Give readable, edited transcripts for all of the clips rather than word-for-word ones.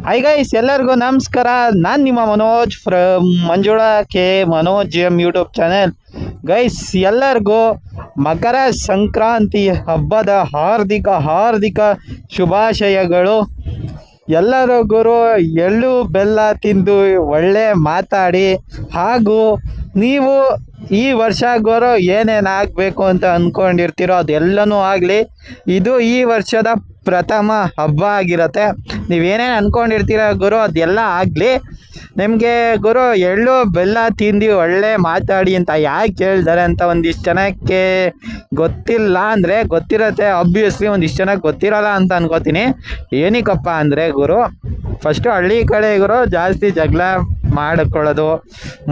Hi guys, ಎಲ್ಲರಿಗೂ ನಮಸ್ಕಾರ. ನಾನು ನಿಮ್ಮ Manoj from Manjula K Manoj M YouTube channel. Guys, ಎಲ್ಲರಿಗೂ ಮಕರ ಸಂಕ್ರಾಂತಿ ಹಬ್ಬದ ಹಾರ್ದಿಕ ಶುಭಾಶಯಗಳು. ಎಲ್ಲರಿಗೂ ಎಳ್ಳು ಬೆಲ್ಲ ತಿಂದು ಒಳ್ಳೆ ಮಾತಾಡಿ, ಹಾಗೂ ನೀವು ಈ ವರ್ಷ ಏನೇನಾಗಬೇಕು ಅಂತ ಅಂದ್ಕೊಂಡಿರ್ತೀರೋ ಅದೆಲ್ಲನೂ ಆಗಲಿ. ಇದು ಈ ವರ್ಷದ ಪ್ರಥಮ ಹಬ್ಬ ಆಗಿರುತ್ತೆ. ನೀವೇನೇನು ಅಂದ್ಕೊಂಡಿರ್ತೀರ ಅದೆಲ್ಲ ಆಗಲಿ. ನಿಮಗೆ ಎಳ್ಳು ಬೆಲ್ಲ ತಿಂದು ಒಳ್ಳೆ ಮಾತಾಡಿ ಅಂತ ಯಾಕೆ ಹೇಳ್ತಾರೆ ಅಂತ ಒಂದಿಷ್ಟು ಜನಕ್ಕೆ ಗೊತ್ತಿಲ್ಲ. ಅಂದರೆ ಗೊತ್ತಿರುತ್ತೆ, ಆಬ್ವಿಯಸ್ಲಿ ಒಂದಿಷ್ಟು ಜನಕ್ಕೆ ಗೊತ್ತಿರಲ್ಲ ಅಂತ ಅನ್ಕೋತೀನಿ. ಏನಕ್ಕಪ್ಪ ಅಂದರೆ ಫಸ್ಟು ಹಳ್ಳಿ ಕಡೆ ಜಾಸ್ತಿ ಜಗಳ ಮಾಡಿಕೊಳ್ಳೋದು,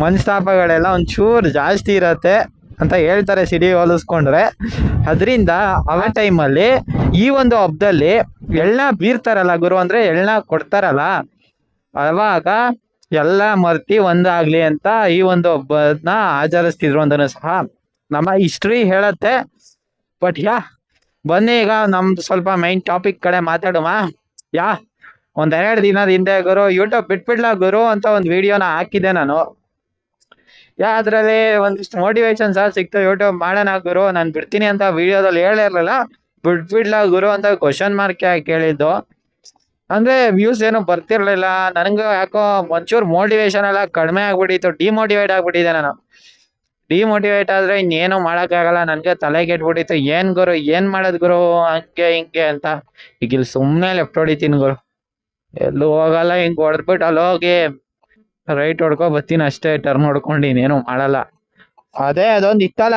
ಮನಸ್ತಾಪಗಳೆಲ್ಲ ಒಂಚೂರು ಜಾಸ್ತಿ ಇರುತ್ತೆ ಅಂತ ಹೇಳ್ತಾರೆ ಸಿಟಿ ಹೋಲಿಸ್ಕೊಂಡ್ರೆ. ಅದರಿಂದ ಆ ಟೈಮಲ್ಲಿ ಈ ಒಂದು ಹಬ್ಬದಲ್ಲಿ ಎಳ್ಳ ಬೀರ್ತಾರಲ್ಲ ಅಂದರೆ ಎಳ್ಳ ಕೊಡ್ತಾರಲ್ಲ, ಅವಾಗ ಎಲ್ಲ ಮರ್ತಿ ಒಂದಾಗಲಿ ಅಂತ ಈ ಒಂದು ಹಬ್ಬನ ಆಚರಿಸ್ತಿದ್ರು ಅಂತಲೂ ಸಹ ನಮ್ಮ ಹಿಸ್ಟ್ರಿ ಹೇಳುತ್ತೆ. ಬಟ್ ಬನ್ನಿ ಈಗ ನಮ್ದು ಸ್ವಲ್ಪ ಮೈನ್ ಟಾಪಿಕ್ ಕಡೆ ಮಾತಾಡುವ. ಒಂದೆರಡು ದಿನದ ಹಿಂದೆ ಯೂಟ್ಯೂಬ್ ಬಿಟ್ಬಿಡ್ಲ ಅಂತ ಒಂದು ವಿಡಿಯೋನ ಹಾಕಿದ್ದೆ ನಾನು. ಅದರಲ್ಲಿ ಒಂದಿಷ್ಟು ಮೋಟಿವೇಶನ್ ಸಹ ಸಿಕ್ತು. ಯೂಟ್ಯೂಬ್ ಮಾಡೋಣ ನಾನು ಬಿಡ್ತೀನಿ ಅಂತ ವಿಡಿಯೋದಲ್ಲಿ ಹೇಳಿರಲಿಲ್ಲ. ಬಿಡ್ಬಿಡ್ಲ ಅಂತ ಕ್ವಶನ್ ಮಾರ್ಕ್ ಕೇಳಿದ್ದು. ಅಂದರೆ ವ್ಯೂಸ್ ಏನು ಬರ್ತಿರ್ಲಿಲ್ಲ. ನನಗೆ ಯಾಕೋ ಒಂಚೂರು ಮೋಟಿವೇಶನ್ ಎಲ್ಲ ಕಡಿಮೆ ಆಗ್ಬಿಟ್ಟಿತ್ತು. ಡಿಮೋಟಿವೇಟ್ ಆಗ್ಬಿಟ್ಟಿದ್ದೆ ನಾನು. ಡಿಮೋಟಿವೇಟ್ ಆದರೆ ಇನ್ನೇನು ಮಾಡೋಕ್ಕಾಗಲ್ಲ. ನನಗೆ ತಲೆ ಕೆಟ್ಬಿಟ್ಟಿತ್ತು. ಏನು ಮಾಡೋದು ಹಂಗೆ ಹಿಂಗೆ ಅಂತ. ಈಗ ಇಲ್ಲಿ ಸುಮ್ಮನೆ ಲೆಫ್ಟ್ ಹೊಡಿತೀನಿ ಎಲ್ಲೂ ಹೋಗಲ್ಲ. ಹಿಂಗೆ ಹೊಡೆದ್ಬಿಟ್ಟು ಅಲ್ಲಿ ಹೋಗಿ ರೈಟ್ ಹೊಡ್ಕೊ ಬರ್ತೀನಿ ಅಷ್ಟೇ. ಟರ್ನ್ ಹೊಡ್ಕೊಂಡು ಇನ್ನೇನು ಮಾಡಲ್ಲ. ಅದೊಂದು ಇತ್ತಲ್ಲ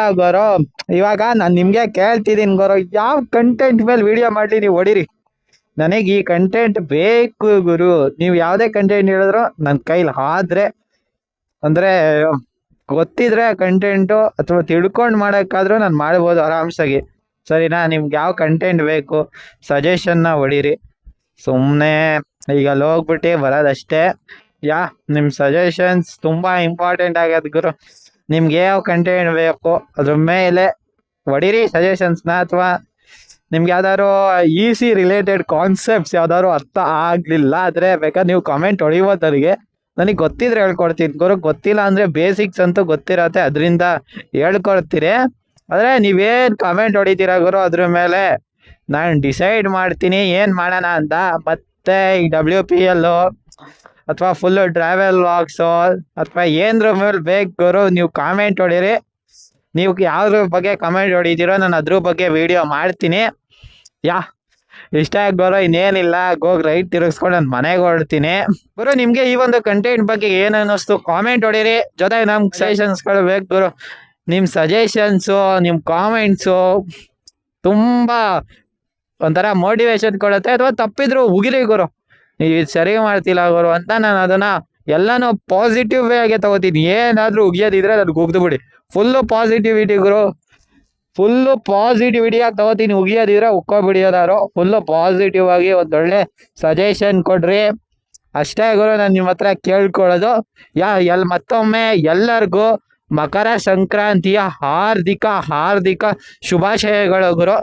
ಇವಾಗ ನಾನು ನಿಮಗೆ ಕೇಳ್ತಿದ್ದೀನಿ ಯಾವ ಕಂಟೆಂಟ್ ಮೇಲೆ ವಿಡಿಯೋ ಮಾಡಲಿ ನೀವು ಹೊಡೀರಿ. ನನಗೆ ಈ ಕಂಟೆಂಟ್ ಬೇಕು ನೀವು ಯಾವುದೇ ಕಂಟೆಂಟ್ ಹೇಳಿದ್ರು ನನ್ನ ಕೈಲಿ ಆದ್ರೆ, ಅಂದರೆ ಗೊತ್ತಿದ್ರೆ ಕಂಟೆಂಟು ಅಥವಾ ತಿಳ್ಕೊಂಡು ಮಾಡೋಕ್ಕಾದ್ರೂ ನಾನು ಮಾಡ್ಬೋದು ಆರಾಮ್ಸಾಗಿ. ಸರಿನಾ? ನಿಮ್ಗೆ ಯಾವ ಕಂಟೆಂಟ್ ಬೇಕು ಸಜೆಷನ್ನ ಹೊಡೀರಿ. ಸುಮ್ಮನೆ ಈಗ ಅಲ್ಲಿ ಹೋಗ್ಬಿಟ್ಟು ಬರೋದಷ್ಟೇ. ನಿಮ್ಮ ಸಜೆಷನ್ಸ್ ತುಂಬ ಇಂಪಾರ್ಟೆಂಟ್ ಆಗ್ಯದ ನಿಮ್ಗೆ ಯಾವ ಕಂಟೆಂಟ್ ಬೇಕು ಅದ್ರ ಮೇಲೆ ಹೊಡೀರಿ ಸಜೆಷನ್ಸ್ನ. ಅಥವಾ ನಿಮ್ಗೆ ಯಾವ್ದಾದ್ರು ಈಸಿ ರಿಲೇಟೆಡ್ ಕಾನ್ಸೆಪ್ಟ್ಸ್ ಯಾವ್ದಾದ್ರು ಅರ್ಥ ಆಗಲಿಲ್ಲ ಆದರೆ ಬೇಕಾದ್ರೆ ನೀವು ಕಮೆಂಟ್ ಹೊಡಿಬೋದು. ನನಗೆ ಗೊತ್ತಿದ್ರೆ ಹೇಳ್ಕೊಡ್ತೀನಿ ಗೊತ್ತಿಲ್ಲ ಅಂದರೆ ಬೇಸಿಕ್ಸ್ ಅಂತೂ ಗೊತ್ತಿರತ್ತೆ, ಅದರಿಂದ ಹೇಳ್ಕೊಡ್ತೀರಿ. ಆದರೆ ನೀವೇನು ಕಮೆಂಟ್ ಹೊಡಿತೀರ ಅದ್ರ ಮೇಲೆ ನಾನು ಡಿಸೈಡ್ ಮಾಡ್ತೀನಿ ಏನು ಮಾಡೋಣ ಅಂತ. ಮತ್ತೆ ಈಗ WPL ಅಥವಾ ಫುಲ್ಲು ಟ್ರಾವೆಲ್ ವ್ಲಾಗ್ಸು ಅಥವಾ ಏನರ ಮೇಲೆ ಬೇಕು ನೀವು ಕಾಮೆಂಟ್ ಹೊಡೀರಿ. ನೀವು ಯಾವ್ದ್ರ ಬಗ್ಗೆ ಕಮೆಂಟ್ ಹೊಡಿತೀರೋ ನಾನು ಅದ್ರ ಬಗ್ಗೆ ವಿಡಿಯೋ ಮಾಡ್ತೀನಿ. ಇಷ್ಟ ಇನ್ನೇನಿಲ್ಲ. ಹೋಗಿ ರೈಟ್ ತಿರುಗಿಸ್ಕೊಂಡು ನಾನು ಮನೆಗೆ ಹೊರಡ್ತೀನಿ. ನಿಮಗೆ ಈ ಒಂದು ಕಂಟೆಂಟ್ ಬಗ್ಗೆ ಏನು ಅನ್ನಿಸ್ತು ಕಾಮೆಂಟ್ ಹೊಡೀರಿ. ಜೊತೆಗೆ ನಮ್ಗೆ ಸಜೆಷನ್ಸ್ಗಳು ಬೇಕು ನಿಮ್ಮ ಸಜೆಷನ್ಸು, ನಿಮ್ಮ ಕಾಮೆಂಟ್ಸು ತುಂಬ ಒಂಥರ ಮೋಟಿವೇಶನ್ ಕೊಡುತ್ತೆ. ಅಥವಾ ತಪ್ಪಿದ್ರು ಉಗಿರಿ ನೀವು ಸರಿ ಮಾಡ್ತಿಲ್ಲ ಅಂತ ನಾನು ಅದನ್ನು ಎಲ್ಲನೂ ಪಾಸಿಟಿವ್ ವೇ ಆಗಿ ತಗೋತೀನಿ. ಏನಾದರೂ ಉಗಿಯೋದಿದ್ರೆ ನನಗೆ ಉಗ್ದು ಬಿಡಿ. ಫುಲ್ಲು ಪಾಸಿಟಿವಿಟಿ ಫುಲ್ಲು ಪಾಸಿಟಿವಿಟಿಯಾಗಿ ತಗೋತೀನಿ. ಉಗಿಯೋದಿದ್ರೆ ಉಕ್ಕೋಬಿಡಿಯೋದಾರು ಫುಲ್ಲು ಪಾಸಿಟಿವ್ ಆಗಿ ಒಂದೊಳ್ಳೆ ಸಜೆಷನ್ ಕೊಡ್ರಿ ಅಷ್ಟೇ ನಾನು ನಿಮ್ಮ ಹತ್ರ ಕೇಳ್ಕೊಳ್ಳೋದು. ಮತ್ತೊಮ್ಮೆ ಎಲ್ಲರಿಗೂ ಮಕರ ಸಂಕ್ರಾಂತಿಯ ಹಾರ್ದಿಕ ಶುಭಾಶಯಗಳು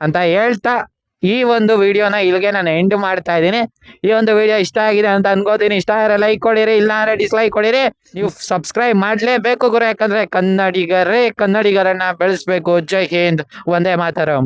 ಅಂತ ಹೇಳ್ತಾ ಈ ಒಂದು ವಿಡಿಯೋನ ಇಲ್ಲಿಗೆ ನಾನು ಎಂಡ್ ಮಾಡ್ತಾ ಇದ್ದೀನಿ. ಈ ಒಂದು ವಿಡಿಯೋ ಇಷ್ಟ ಆಗಿದೆ ಅಂತ ಅನ್ಕೋತೀನಿ. ಇಷ್ಟ ಆದರೆ ಲೈಕ್ ಕೊಡಿರಿ, ಇಲ್ಲ ಅಂದರೆ ಡಿಸ್ಲೈಕ್ ಕೊಡಿರಿ. ನೀವು ಸಬ್ಸ್ಕ್ರೈಬ್ ಮಾಡಲೇಬೇಕು ಯಾಕಂದರೆ ಕನ್ನಡಿಗರನ್ನ ಬೆಳೆಸಬೇಕು. ಜೈ ಹಿಂದ್, ವಂದೇ ಮಾತರಂ.